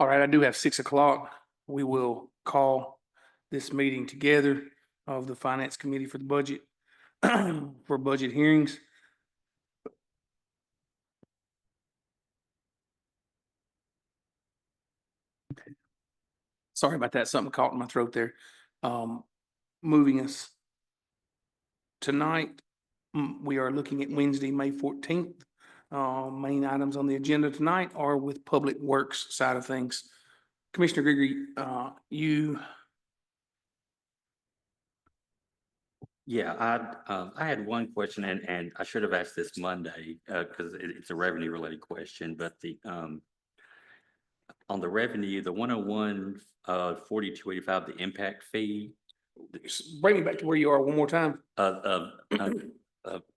All right, I do have 6 o'clock. We will call this meeting together of the Finance Committee for the budget, for budget hearings. Sorry about that. Something caught in my throat there. Moving us tonight, we are looking at Wednesday, May 14th. Main items on the agenda tonight are with Public Works side of things. Commissioner Gregory, you, Yeah, I had one question and I should have asked this Monday, because it's a revenue related question, but on the revenue, the 101, 4285, the impact fee, bring me back to where you are one more time.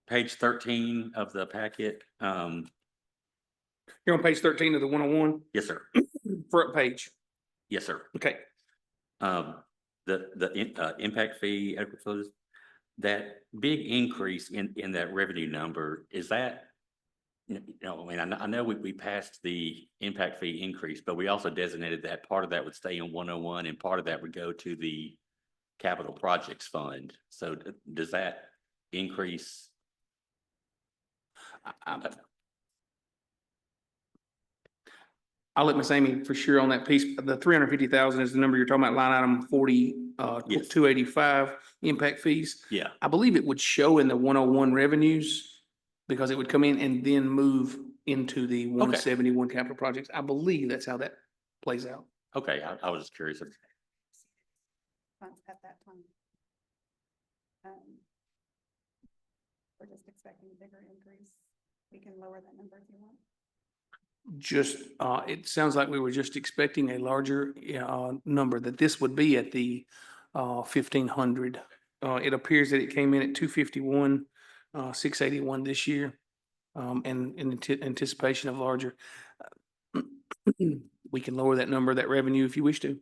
page 13 of the packet. You're on page 13 of the 101, Yes, sir. front page. Yes, sir. Okay. The impact fee, adequate funds, that big increase in that revenue number, is that, I mean, I know we passed the impact fee increase, but we also designated that part of that would stay in 101 and part of that would go to the capital projects fund. So does that increase? I'll let Miss Amy for sure on that piece. The 350,000 is the number you're talking about, line item 40, Yes. 285 impact fees. Yeah. I believe it would show in the 101 revenues because it would come in and then move into the 171 capital projects. I believe that's how that plays out. Okay, I was just curious. Funds at that time. We're just expecting a bigger increase. We can lower that number if you want. Just, it sounds like we were just expecting a larger, number, that this would be at the, 1,500. It appears that it came in at 251, 681 this year. And in anticipation of larger, we can lower that number, that revenue if you wish to.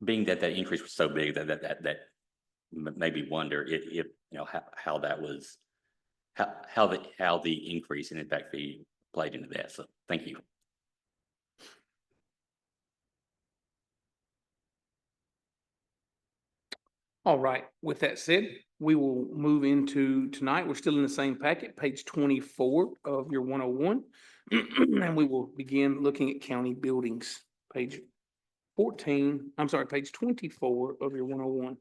Being that increase was so big that made me wonder if how that was, how the increase in impact fee played into that. So thank you. All right, with that said, we will move into tonight. We're still in the same packet, page 24 of your 101. And we will begin looking at county buildings, page 14, I'm sorry, page 24 of your 101.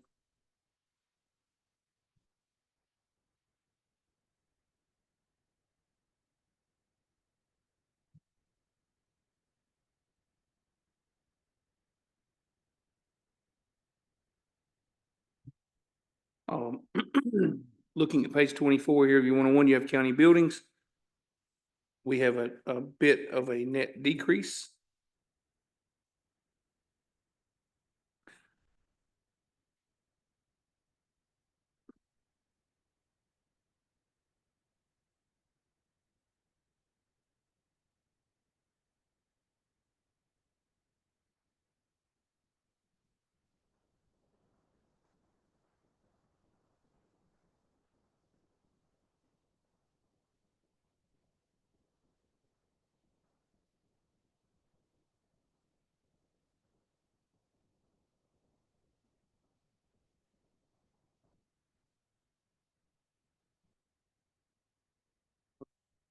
Looking at page 24 here, if you want one, you have county buildings. We have a bit of a net decrease.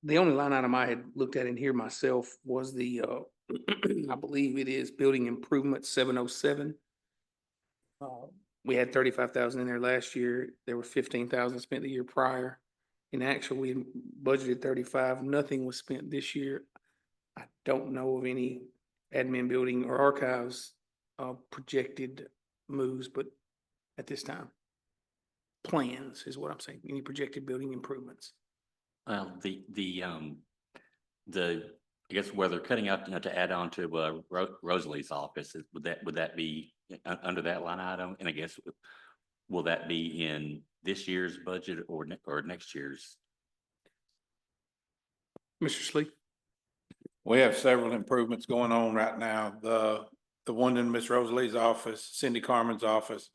The only line item I had looked at in here myself was the, I believe it is building improvement 707. We had 35,000 in there last year. There were 15,000 spent the year prior. In actual, we budgeted 35. Nothing was spent this year. I don't know of any admin building or archives projected moves, but at this time, plans is what I'm saying. Any projected building improvements? Well, I guess where they're cutting out, to add on to Rosalie's office, would that be under that line item? And I guess will that be in this year's budget or next year's? Mr. Sleep? We have several improvements going on right now. The one in Miss Rosalie's office, Cindy Carmen's office,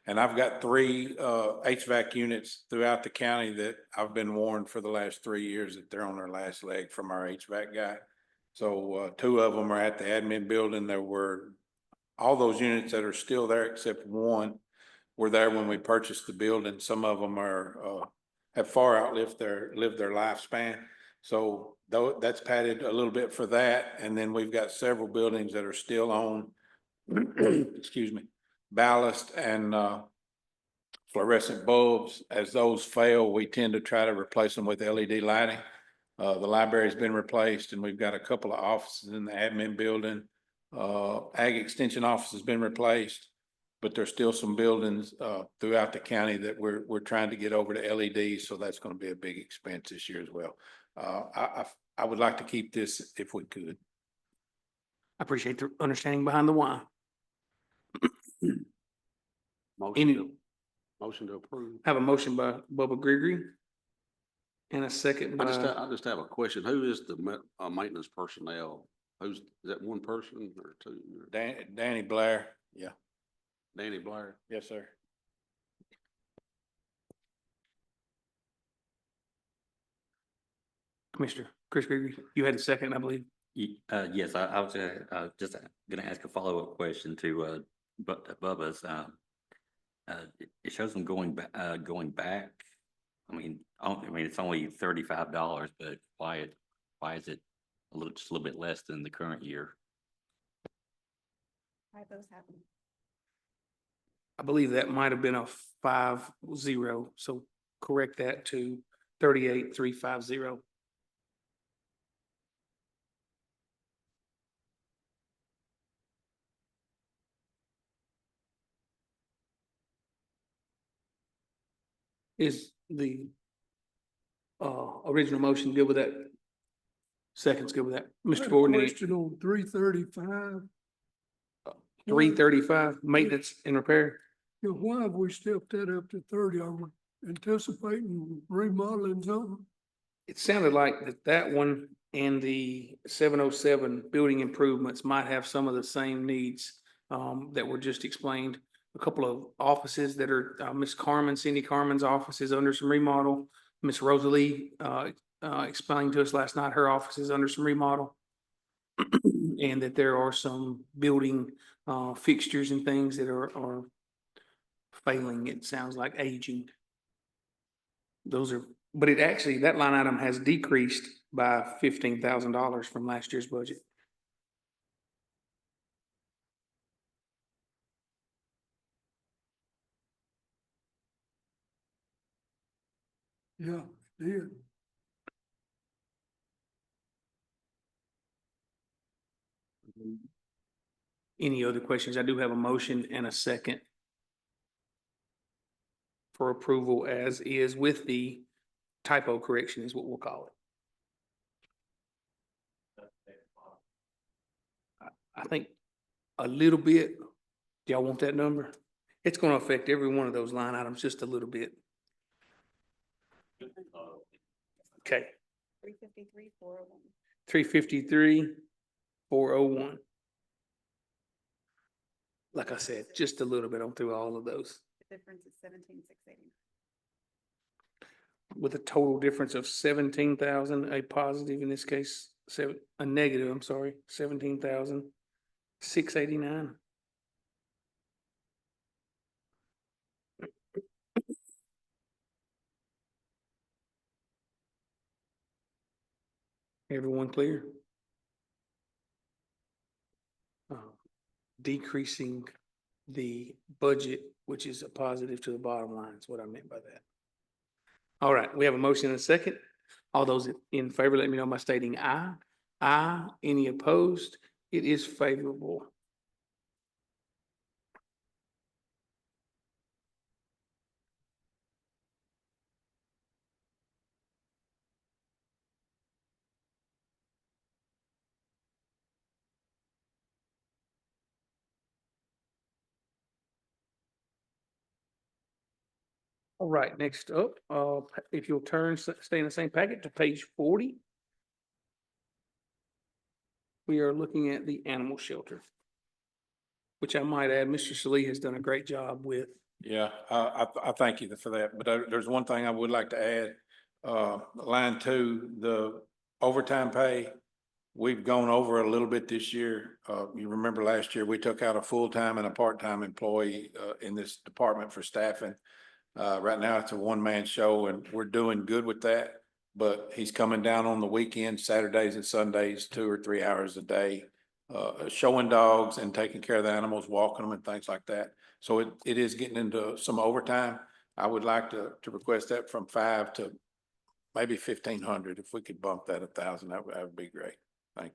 And I've got three HVAC units throughout the county that I've been warned for the last 3 years that they're on their last leg from our HVAC guy. So two of them are at the admin building. There were all those units that are still there except one were there when we purchased the building. Some of them are have far outlived lived their lifespan. So though that's padded a little bit for that. And then we've got several buildings that are still on excuse me, ballast and fluorescent bulbs. As those fail, we tend to try to replace them with LED lighting. The library's been replaced and we've got a couple of offices in the admin building. Ag extension office has been replaced, but there's still some buildings throughout the county that we're trying to get over to LEDs. So that's going to be a big expense this year as well. I would like to keep this if we could. I appreciate the understanding behind the why. Motion Any, motion to approve. have a motion by Bubba Gregory and a second by, I just have a question. Who is the maintenance personnel? Is that one person or two? Danny Blair. Yeah. Danny Blair? Yes, sir. Commissioner Chris Gregory. You had a second, I believe. Yes, I was just gonna ask a follow-up question to Bubba's. It shows them going back. I mean, it's only $35, but why is it just a little bit less than the current year? Why those happen? I believe that might have been a 5-0, so correct that to 38,350. Is the original motion good with that? Second's good with that. Mr. Gordon, Question on 335. 335, maintenance and repair. Why have we stepped that up to 30? Are we anticipating remodeling something? It sounded like that one and the 707 building improvements might have some of the same needs that were just explained. A couple of offices that are Miss Carmen, Cindy Carmen's office is under some remodel. Miss Rosalie explained to us last night, her office is under some remodel. And that there are some building fixtures and things that are failing, it sounds like aging. Those are, but it actually, that line item has decreased by $15,000 from last year's budget. Yeah, yeah. Any other questions? I do have a motion and a second for approval as is with the typo correction is what we'll call it. I think a little bit. Do y'all want that number? It's gonna affect every one of those line items just a little bit. Okay, 353, 401. 353, 401. Like I said, just a little bit on through all of those The difference is 17,680. with a total difference of 17,000, a positive in this case, a negative, I'm sorry, 17,689. Everyone clear? Decreasing the budget, which is a positive to the bottom line, is what I meant by that. All right, we have a motion and a second. All those in favor, let me know by stating aye. Aye. Any opposed? It is favorable. All right, next up, if you'll turn, stay in the same packet to page 40. We are looking at the animal shelter, which I might add, Mr. Salee has done a great job with Yeah, I thank you for that, but there's one thing I would like to add. Line two, the overtime pay, we've gone over a little bit this year. You remember last year, we took out a full-time and a part-time employee, in this department for staffing. Right now, it's a one-man show and we're doing good with that. But he's coming down on the weekends, Saturdays and Sundays, 2 or 3 hours a day, showing dogs and taking care of the animals, walking them and things like that. So it is getting into some overtime. I would like to request that from 5 to maybe 1,500. If we could bump that 1,000, that would be great. Thank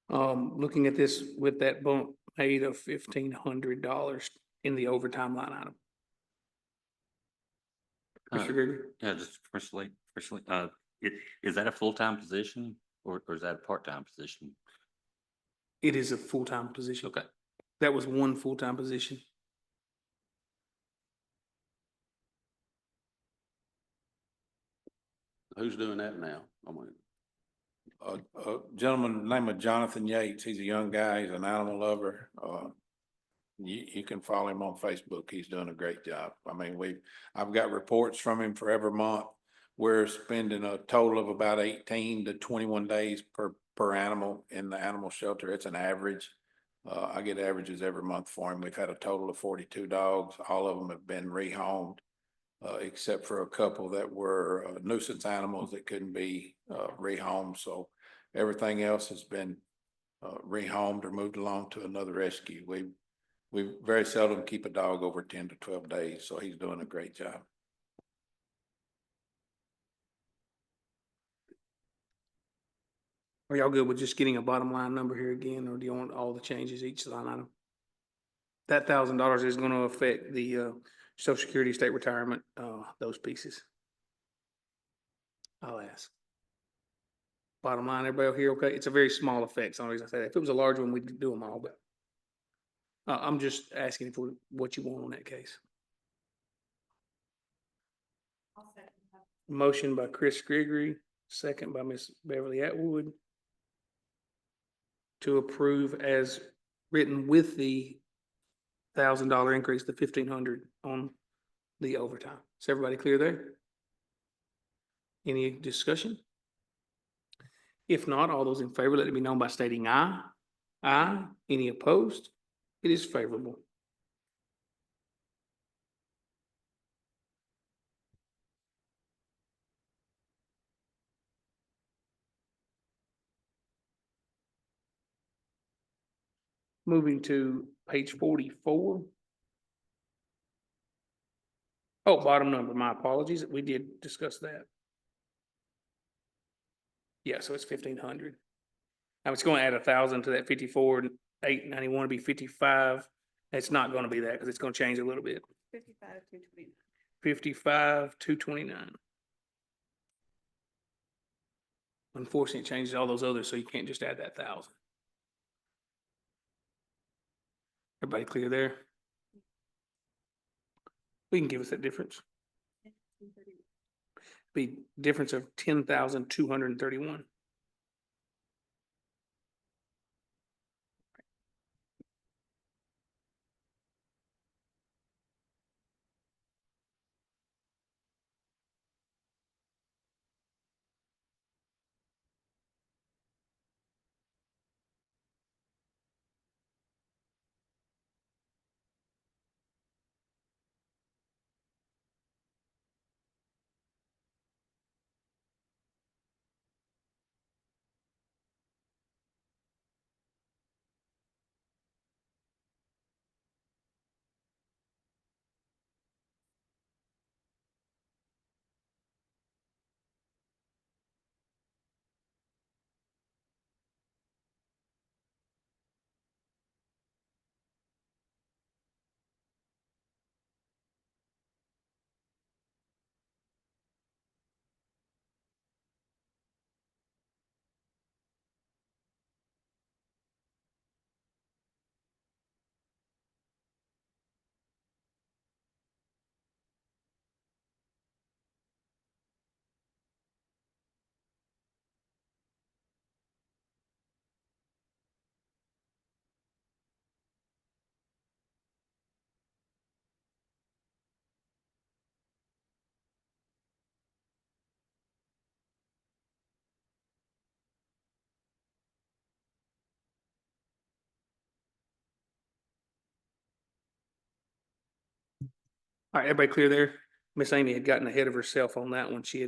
you. Looking at this with that bump made of $1,500 in the overtime line item. Mr. Gregory? Yeah, just firstly, is that a full-time position or is that a part-time position? It is a full-time position. Okay. That was one full-time position. Who's doing that now? I mean, A gentleman named of Jonathan Yates. He's a young guy. He's an animal lover. You can follow him on Facebook. He's doing a great job. I mean, I've got reports from him for every month. We're spending a total of about 18 to 21 days per animal in the animal shelter. It's an average. I get averages every month for him. We've had a total of 42 dogs. All of them have been rehomed, except for a couple that were nuisance animals that couldn't be rehomed. So everything else has been rehomed or moved along to another rescue. We very seldom keep a dog over 10 to 12 days, so he's doing a great job. Are y'all good with just getting a bottom line number here again, or do you want all the changes each line item? That $1,000 is gonna affect the social security, state retirement, those pieces. I'll ask. Bottom line, everybody here, okay? It's a very small effect. So the reason I say that, if it was a large one, we'd do them all, but I'm just asking for what you want on that case. I'll second that. Motion by Chris Gregory, second by Miss Beverly Atwood, to approve as written with the $1,000 increase, the 1,500 on the overtime. Is everybody clear there? Any discussion? If not, all those in favor, let it be known by stating aye. Aye. Any opposed? It is favorable. Moving to page 44. Oh, bottom number, my apologies. We did discuss that. Yeah, so it's 1,500. I was going to add 1,000 to that 54,891 to be 55. It's not going to be that because it's going to change a little bit. 55,229. 55,229. Unfortunately, it changes all those others, so you can't just add that 1,000. Everybody clear there? We can give us that difference. 231. Be difference of 10,231. All right, everybody clear there? Miss Amy had gotten ahead of herself on that one. She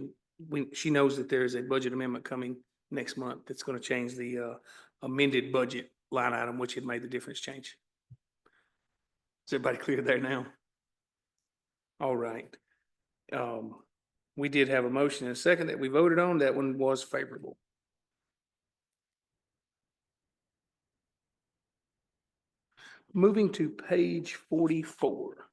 knows that there is a budget amendment coming next month that's gonna change the amended budget line item, which had made the difference change. Is everybody clear there now? All right. We did have a motion and a second that we voted on. That one was favorable. Moving to page 44.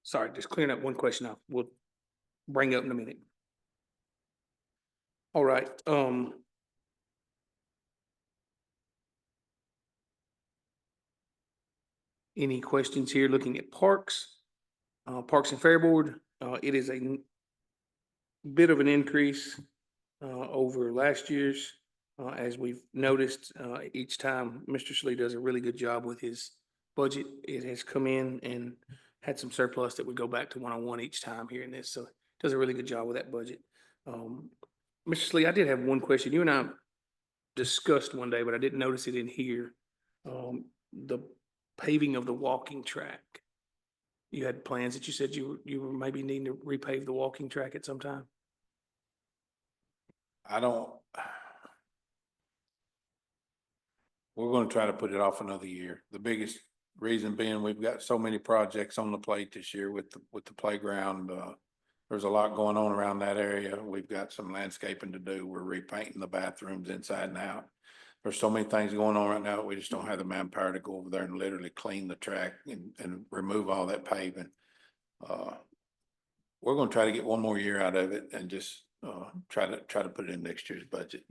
Sorry, just clearing up one question we'll bring up in a minute. All right, any questions here looking at parks? Parks and Fair Board, it is a bit of an increase over last year's. As we've noticed, each time Mr. Slee does a really good job with his budget. It has come in and had some surplus that would go back to 101 each time here in this, so does a really good job with that budget. Mr. Slee, I did have one question. You and I discussed one day, but I didn't notice it in here. The paving of the walking track. You had plans that you said you were maybe needing to repave the walking track at some time? We're gonna try to put it off another year. The biggest reason being, we've got so many projects on the plate this year with the playground. There's a lot going on around that area. We've got some landscaping to do. We're repainting the bathrooms inside and out. There's so many things going on right now. We just don't have the manpower to go over there and literally clean the track and remove all that paving. We're gonna try to get one more year out of it and just try to put it in next year's budget.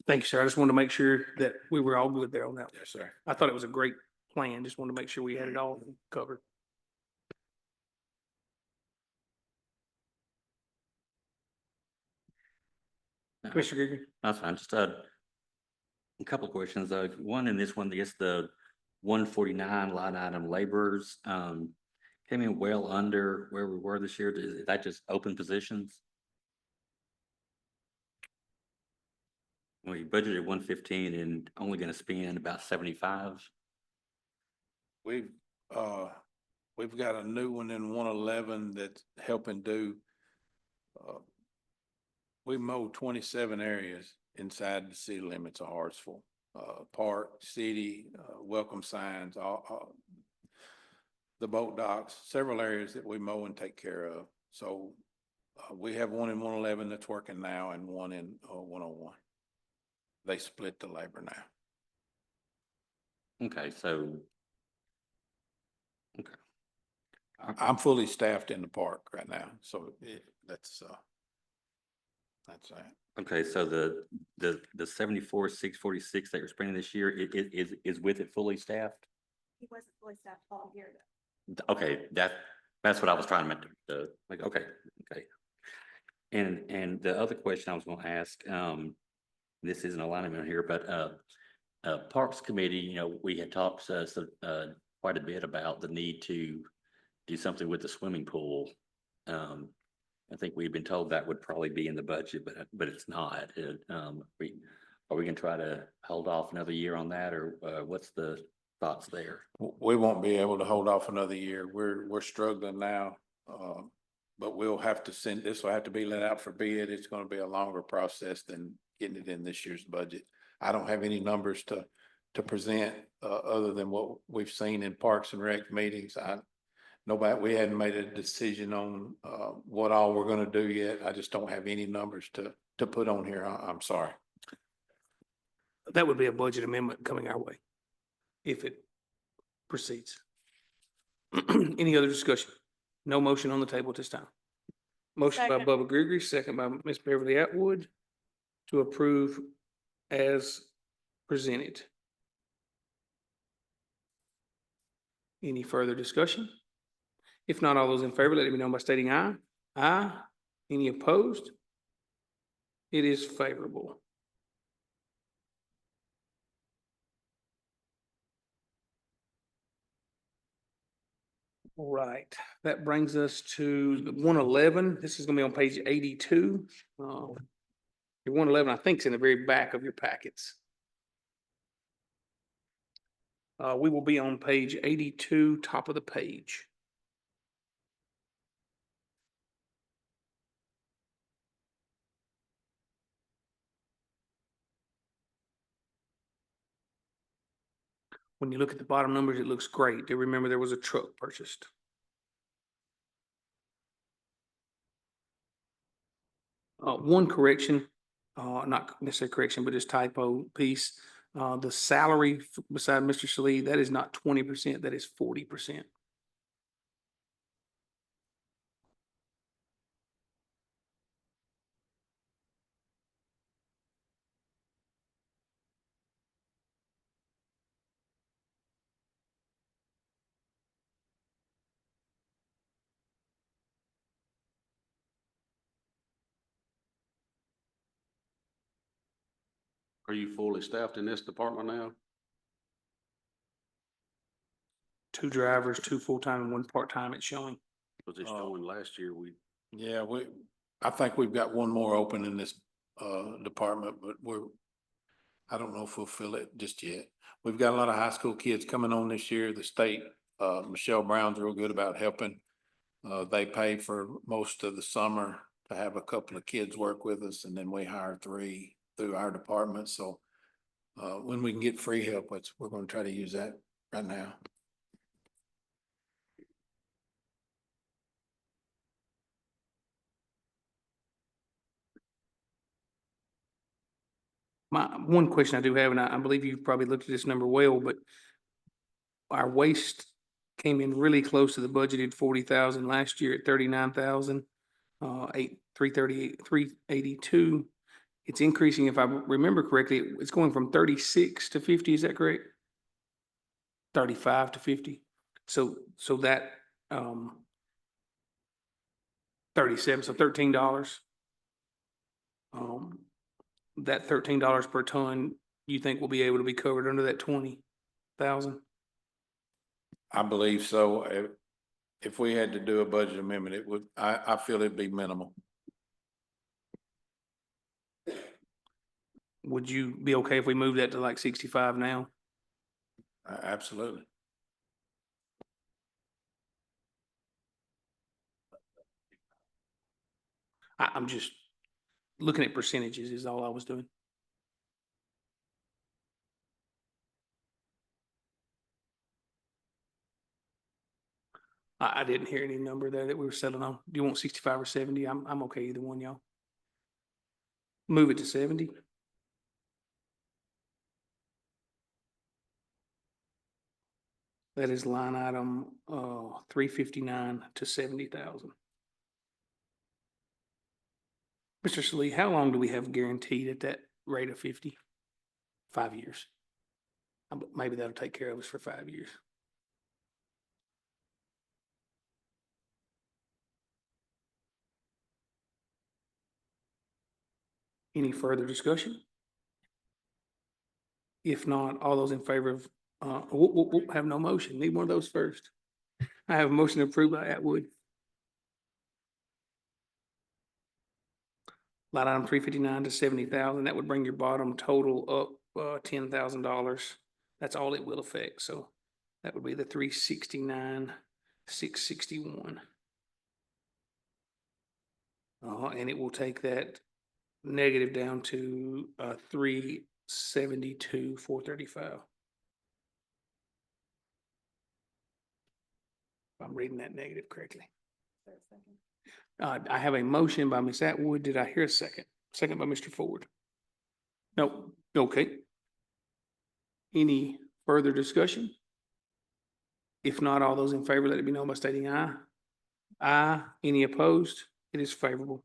Thank you, sir. I just wanted to make sure that we were all good there on that. Yes, sir. I thought it was a great plan. Just wanted to make sure we had it all covered. Commissioner Grigg? That's fine. Just a couple of questions. One in this one, I guess the 149 line item laborers came in well under where we were this year. Is that just open positions? We budgeted 115 and only going to spend about 75. We've got a new one in 111 that's helping do. We mow 27 areas inside the city limits of Hartsville, park, city, welcome signs, all the boat docks, several areas that we mow and take care of. So we have one in 111 that's working now and one in 101. They split the labor now. Okay, so. Okay. I'm fully staffed in the park right now, so that's that. Okay, so the 74,646 that you're spending this year is with it fully staffed? He wasn't fully staffed all year Okay, that's what I was trying to like, okay. And the other question I was gonna ask, this isn't a line item here, but Parks Committee, we had talked quite a bit about the need to do something with the swimming pool. I think we've been told that would probably be in the budget, but it's not. Are we gonna try to hold off another year on that, or what's the thoughts there? We won't be able to hold off another year. We're struggling now. But we'll have to this will have to be let out for bid. It's gonna be a longer process than getting it in this year's budget. I don't have any numbers to present, other than what we've seen in Parks and Rec meetings. We hadn't made a decision on, what all we're gonna do yet. I just don't have any numbers to put on here. I'm sorry. That would be a budget amendment coming our way if it proceeds. Any other discussion? No motion on the table at this time. Motion by Second. Bubba Gregory, second by Ms. Beverly Atwood to approve as presented. Any further discussion? If not, all those in favor, let it be known by stating aye. Aye. Any opposed? It is favorable. All right, that brings us to the 111. This is gonna be on page 82. Your 111, I think, is in the very back of your packets. We will be on page 82, top of the page. When you look at the bottom numbers, it looks great. Do remember there was a truck purchased. One correction, not necessarily correction, but just typo piece. The salary beside Mr. Salee, that is not 20%, that is 40%. Are you fully staffed in this department now? 2 drivers, 2 full-time and 1 part-time, it's showing. Was it Oh. showing last year? Yeah, I think we've got one more open in this, department, but I don't know if we'll fill it just yet. We've got a lot of high school kids coming on this year. The state, Michelle Brown's real good about helping. They pay for most of the summer to have a couple of kids work with us, and then we hire 3 through our department. So, when we can get free help, we're gonna try to use that right now. One question I do have, and I believe you've probably looked at this number well, but our waste came in really close to the budgeted 40,000 last year at 39,000, 382. It's increasing, if I remember correctly, it's going from 36 to 50, is that correct? 35 to 50. So that, 37, so $13. That $13 per ton, you think will be able to be covered under that 20,000? I believe so. If we had to do a budget amendment, I feel it'd be minimal. Would you be okay if we moved that to like 65 now? Absolutely. I'm just looking at percentages is all I was doing. I didn't hear any number there that we were settling on. Do you want 65 or 70? I'm okay either one, y'all. Move it to 70. That is line item 359 to 70,000. Mr. Salee, how long do we have guaranteed at that rate of 50? 5 years. Maybe that'll take care of us for 5 years. Any further discussion? If not, all those in favor of, we'll have no motion. Need one of those first. I have a motion approved by Atwood. Line item 359 to 70,000. That would bring your bottom total up $10,000. That's all it will affect. So that would be the 369, 661. And it will take that negative down to 372, 435. If I'm reading that negative correctly. Is there a second? I have a motion by Ms. Atwood. Did I hear a second? Second by Mr. Ford. No, okay. Any further discussion? If not, all those in favor, let it be known by stating aye. Aye. Any opposed? It is favorable.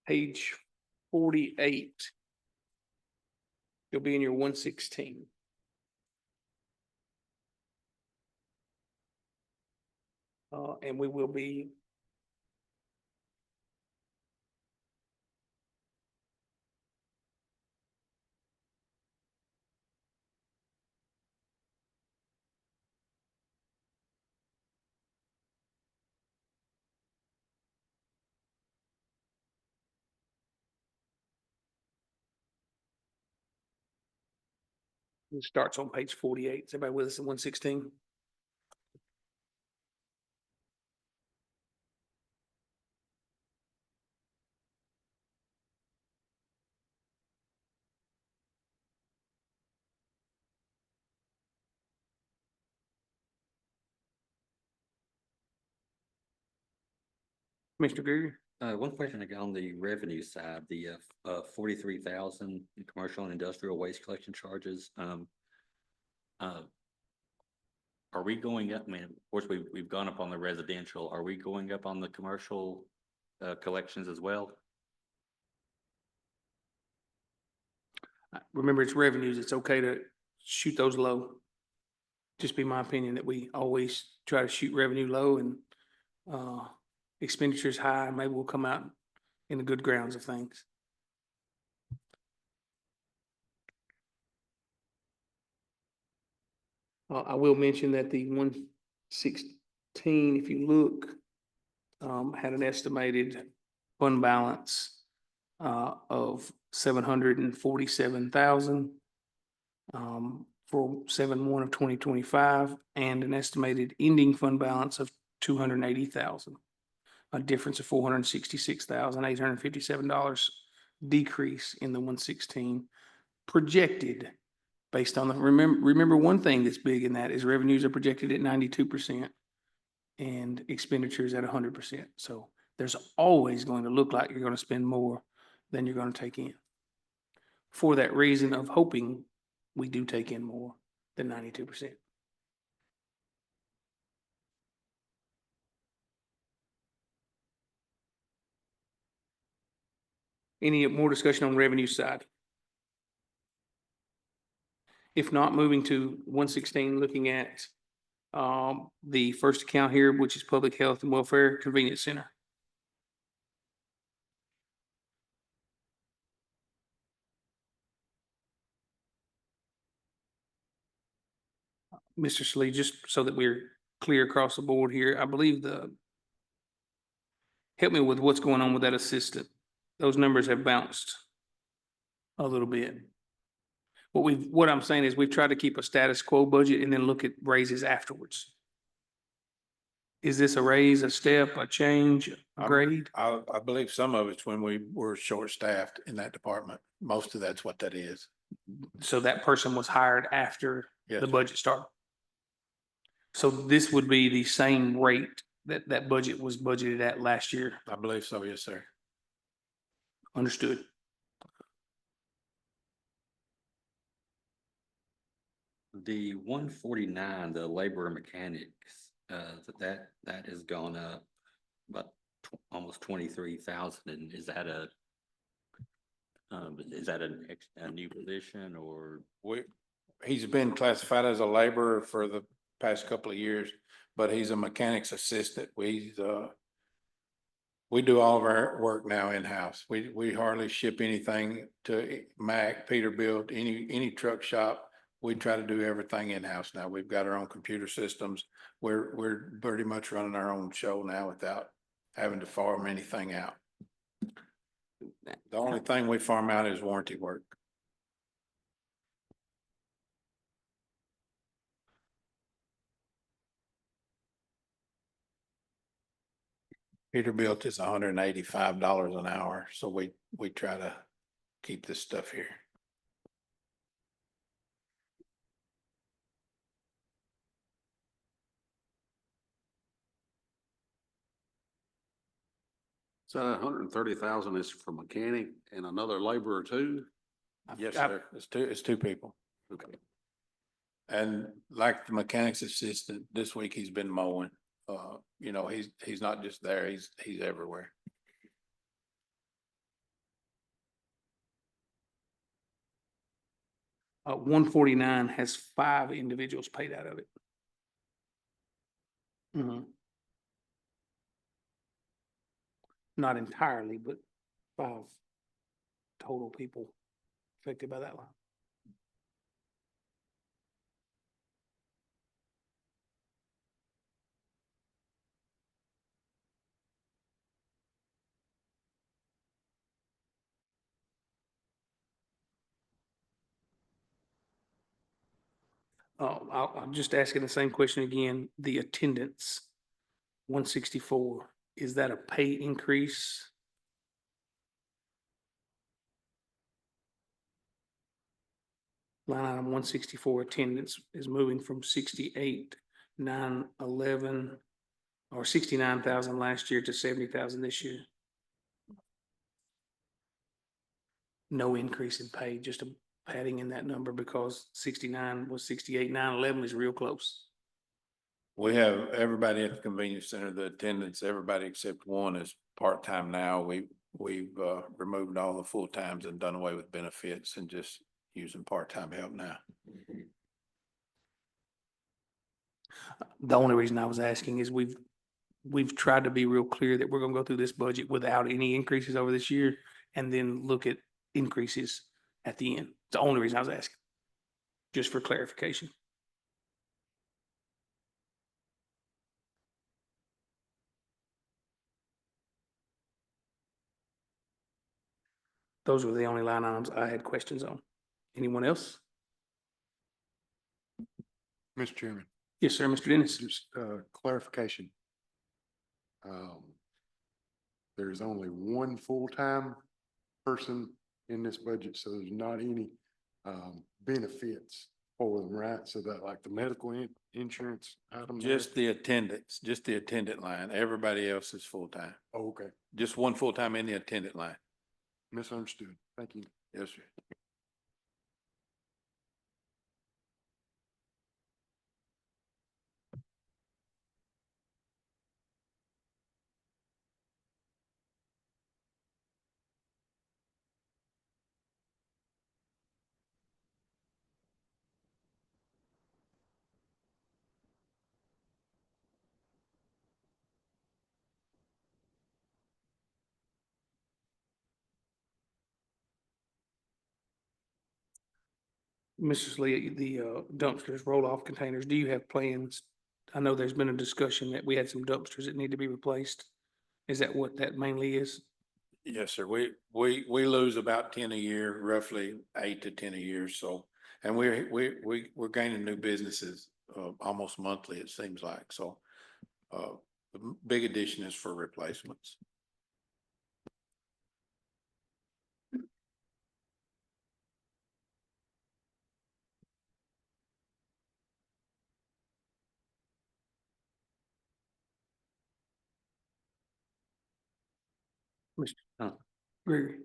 Page 48. You'll be in your 116. And we will be. It starts on page 48. Is everybody with us at 116? Mr. Gregory? One question again on the revenue side, the 43,000 in commercial and industrial waste collection charges. Are we going up? I mean, of course, we've gone up on the residential. Are we going up on the commercial collections as well? Remember, it's revenues. It's okay to shoot those low. Just be my opinion that we always try to shoot revenue low and expenditures high. Maybe we'll come out in the good grounds of things. I will mention that the 116, if you look, had an estimated fund balance of 747,000 for 7/1 of 2025, and an estimated ending fund balance of 280,000. A difference of $466,857 decrease in the 116 projected based on the, remember one thing that's big in that is revenues are projected at 92% and expenditures at 100%. So there's always going to look like you're going to spend more than you're going to take in. For that reason of hoping we do take in more than 92%. Any more discussion on revenue side? If not, moving to 116, looking at the first account here, which is Public Health and Welfare Convenience Center. Mr. Slee, just so that we're clear across the board here, I believe help me with what's going on with that assistant. Those numbers have bounced a little bit. What I'm saying is we've tried to keep a status quo budget and then look at raises afterwards. Is this a raise, a step, a change, a grade? I believe some of it's when we were short-staffed in that department. Most of that's what that is. So that person was hired after Yes, the sir. budget started. So this would be the same rate that budget was budgeted at last year. I believe so, yes, sir. Understood. The 149, the labor and mechanics, that has gone up about almost 23,000. And is that a new position or? He's been classified as a laborer for the past couple of years, but he's a mechanic's assistant. We do all of our work now in-house. We hardly ship anything to Mack, Peterbilt, any truck shop. We try to do everything in-house now. We've got our own computer systems. We're pretty much running our own show now without having to farm anything out. The only thing we farm out is warranty work. Peterbilt is $185 an hour, so we try to keep this stuff here. So 130,000 is for mechanic and another laborer too? Yes, sir. It's two people. Okay. And like the mechanic's assistant, this week he's been mowing. He's not just there, he's everywhere. one 49 has 5 individuals paid out of it. Mhm. Not entirely, but 5 total people affected by that line. I'm just asking the same question again, the attendance, 164, is that a pay increase? Line item 164 attendance is moving from 68,911 or 69,000 last year to 70,000 this year. No increase in pay, just a padding in that number because 69 was 68,911 is real close. We have everybody at the convenience center, the attendance, everybody except one is part-time now. We've removed all the full-times and done away with benefits and just using part-time help now. The only reason I was asking is we've tried to be real clear that we're gonna go through this budget without any increases over this year and then look at increases at the end. It's the only reason I was asking, just for clarification. Those were the only line items I had questions on. Anyone else? Mr. Chairman, Yes, sir, Mr. Dennis. just clarification. There's only one full-time person in this budget, so there's not any benefits for them, right? So that like the medical insurance item. there? Just the attendance, just the attendant line. Everybody else is full-time. Oh, okay, Just one full-time in the attendant line. misunderstood. Thank you. Yes, sir. Mrs. Lee, the dumpsters, roll-off containers, do you have plans? I know there's been a discussion that we had some dumpsters that need to be replaced. Is that what that mainly is? Yes, sir. We lose about 10 a year, roughly 8 to 10 a year. So, and we're gaining new businesses, almost monthly, it seems like. So, the big addition is for replacements. Gregory?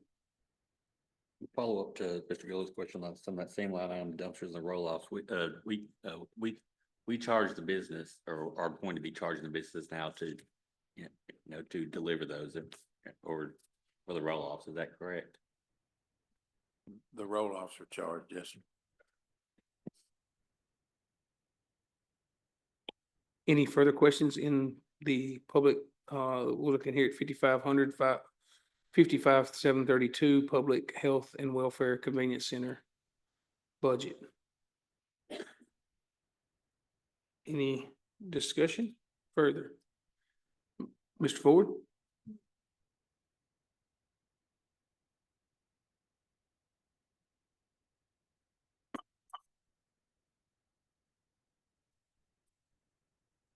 Follow up to Mr. Gill's question on some of that same line item, dumpsters and the roll-offs. We charge the business or are going to be charging the business now to, to deliver those or for the roll-offs. Is that correct? The roll-offs are charged, yes, sir. Any further questions in the public? We're looking here at 55,732 Public Health and Welfare Convenience Center budget. Any discussion further? Mr. Ford?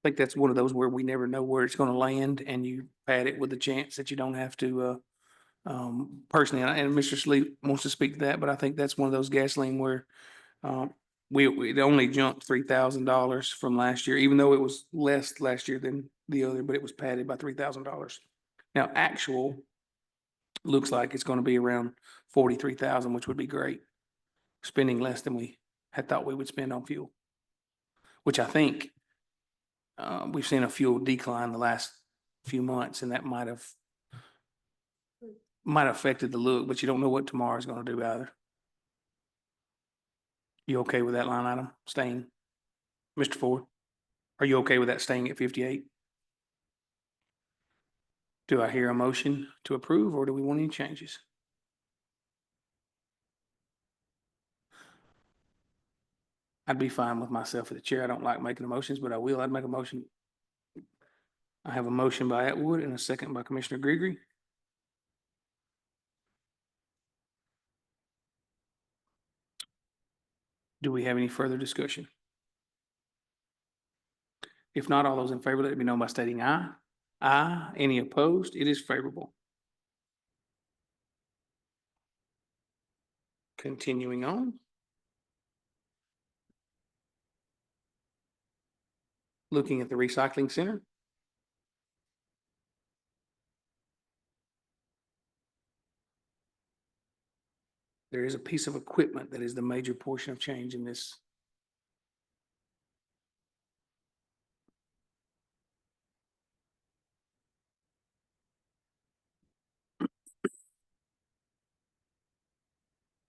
I think that's one of those where we never know where it's gonna land and you pad it with the chance that you don't have to, personally, and Mr. Sleep wants to speak to that, but I think that's one of those gasoline where, it only jumped $3,000 from last year, even though it was less last year than the other, but it was padded by $3,000. Now, actual looks like it's gonna be around 43,000, which would be great. Spending less than we had thought we would spend on fuel, which I think we've seen a fuel decline the last few months and that might have affected the look, but you don't know what tomorrow's gonna do either. You okay with that line item staying? Mr. Ford, are you okay with that staying at 58? Do I hear a motion to approve or do we want any changes? I'd be fine with myself as the chair. I don't like making motions, but I will. I'd make a motion. I have a motion by Atwood and a second by Commissioner Gregory. Do we have any further discussion? If not, all those in favor, let it be known by stating aye. Aye. Any opposed? It is favorable. Continuing on. Looking at the recycling center. There is a piece of equipment that is the major portion of change in this.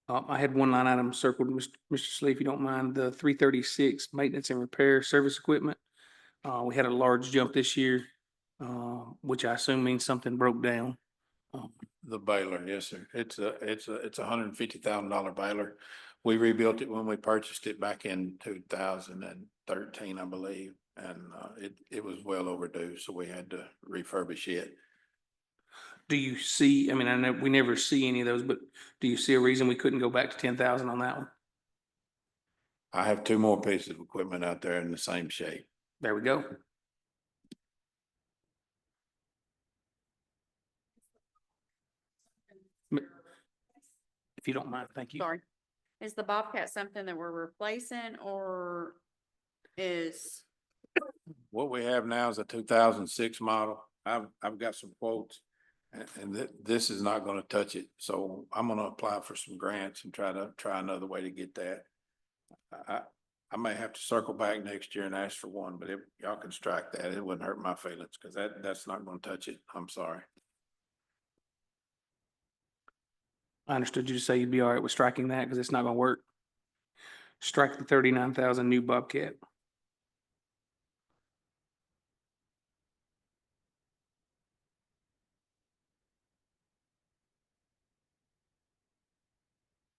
I had one line item circled, Mr. Slee, if you don't mind, the 336 maintenance and repair service equipment. We had a large jump this year, which I assume means something broke down. The baler, yes, sir. It's a $150,000 baler. We rebuilt it when we purchased it back in 2013, I believe. And, it was well overdue, so we had to refurbish it. Do you see, I mean, I know we never see any of those, but do you see a reason we couldn't go back to 10,000 on that one? I have two more pieces of equipment out there in the same shape. There we go. If you don't mind, thank you. Sorry. Is the Bobcat something that we're replacing or is, What we have now is a 2006 model. I've got some quotes. And this is not gonna touch it, so I'm gonna apply for some grants and try another way to get that. I may have to circle back next year and ask for one, but if y'all can strike that, it wouldn't hurt my feelings, cause that's not gonna touch it. I'm sorry. I understood you to say you'd be all right with striking that because it's not gonna work. Strike the 39,000 new Bobcat.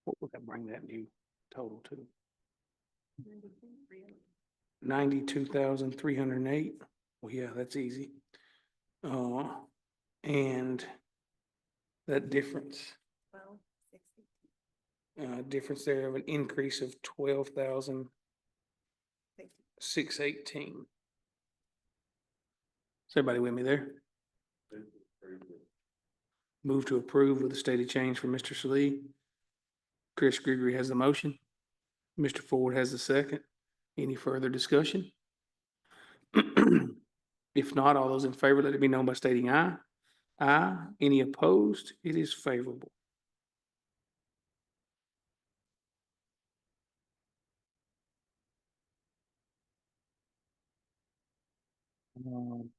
What would that bring that new total to? 92,308. Well, yeah, that's easy. And that difference, 1260. difference there of an increase of 12,618. Is everybody with me there? Move to approve with the stated change from Mr. Salee. Chris Gregory has the motion. Mr. Ford has the second. Any further discussion? If not, all those in favor, let it be known by stating aye. Aye. Any opposed? It is favorable.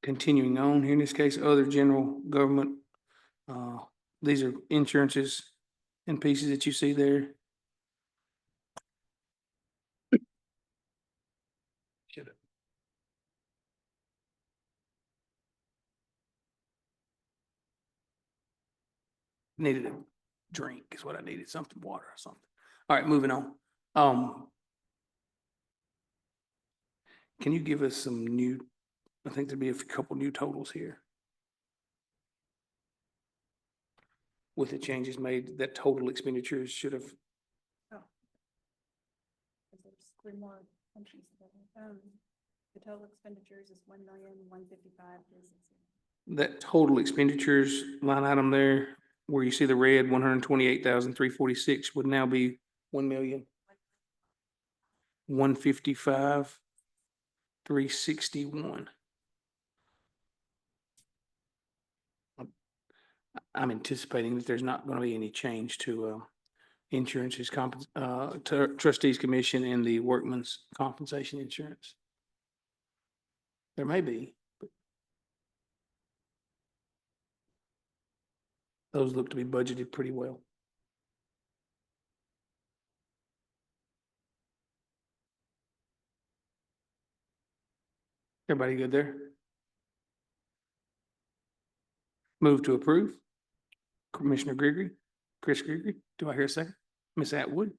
Continuing on here, in this case, other general government. These are insurances and pieces that you see there. Should have. Needed a drink is what I needed, something, water or something. All right, moving on. Can you give us some new, I think there'd be a couple new totals here. With the changes made, that total expenditures should have, There's 3 more functions. The total expenditures is 1,155,360. that total expenditures line item there, where you see the red 128,346 would now be 1,155,361. I'm anticipating that there's not gonna be any change to insurances, to trustees commission and the workman's compensation insurance. There may be, but those look to be budgeted pretty well. Everybody good there? Move to approve. Commissioner Gregory, Chris Gregory, do I hear a second? Ms. Atwood?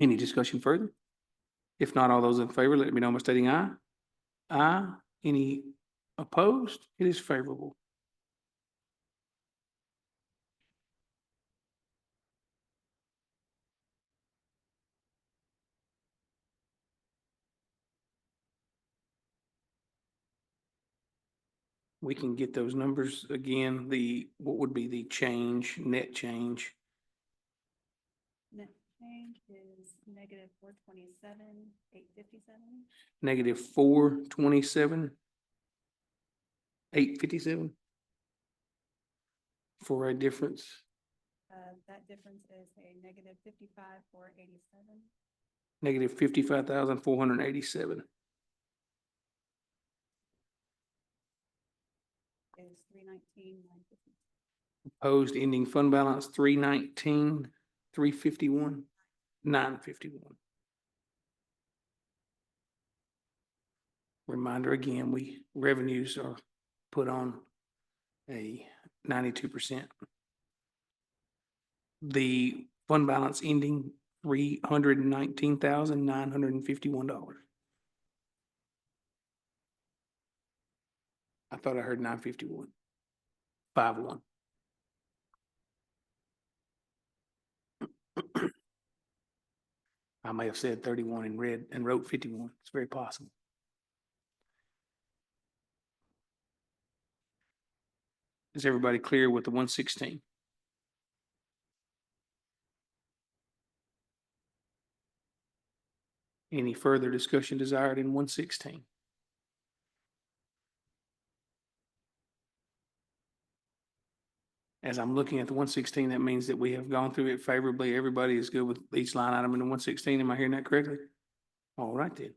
Any discussion further? If not, all those in favor, let me know by stating aye. Aye. Any opposed? It is favorable. We can get those numbers again, what would be the change, net change? Net change is negative 427, 857. Negative 427. 857. For a difference, That difference is a negative 55, 487. negative 55,487. Is 319, 950. Opposed ending fund balance 319, 351, 951. Reminder again, revenues are put on a 92%. The fund balance ending $319,951. I thought I heard 951. 51. I may have said 31 and read and wrote 51. It's very possible. Is everybody clear with the 116? Any further discussion desired in 116? As I'm looking at the 116, that means that we have gone through it favorably. Everybody is good with each line item in the 116. Am I hearing that correctly? All right then.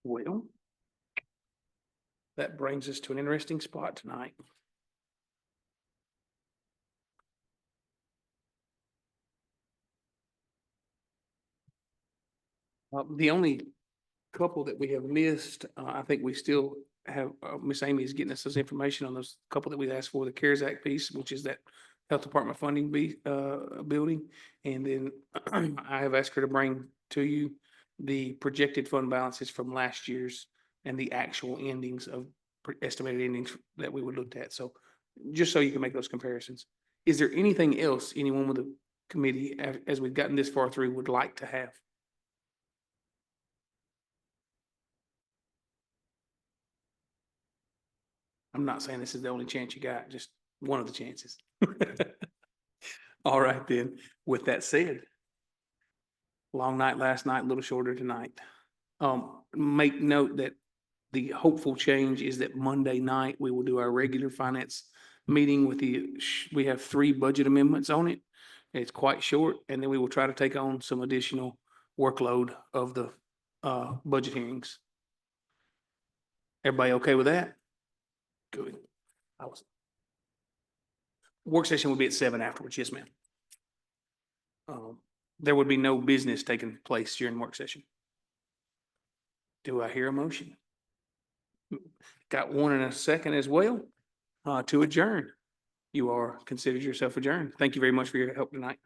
Well, that brings us to an interesting spot tonight. The only couple that we have missed, I think we still have, Miss Amy is getting us this information on those couple that we asked for, the CARES Act piece, which is that Health Department funding building. And then I have asked her to bring to you the projected fund balances from last year's and the actual endings of estimated endings that we would look at. So just so you can make those comparisons. Is there anything else anyone with the committee, as we've gotten this far through, would like to have? I'm not saying this is the only chance you got, just one of the chances. All right then, with that said, long night last night, a little shorter tonight. Make note that the hopeful change is that Monday night, we will do our regular finance meeting with we have 3 budget amendments on it. It's quite short, and then we will try to take on some additional workload of the budget hearings. Everybody okay with that? Good. Work session will be at 7 afterwards. Yes, ma'am. There would be no business taking place during work session. Do I hear a motion? Got one in a second as well, to adjourn. You are considered yourself adjourned. Thank you very much for your help tonight.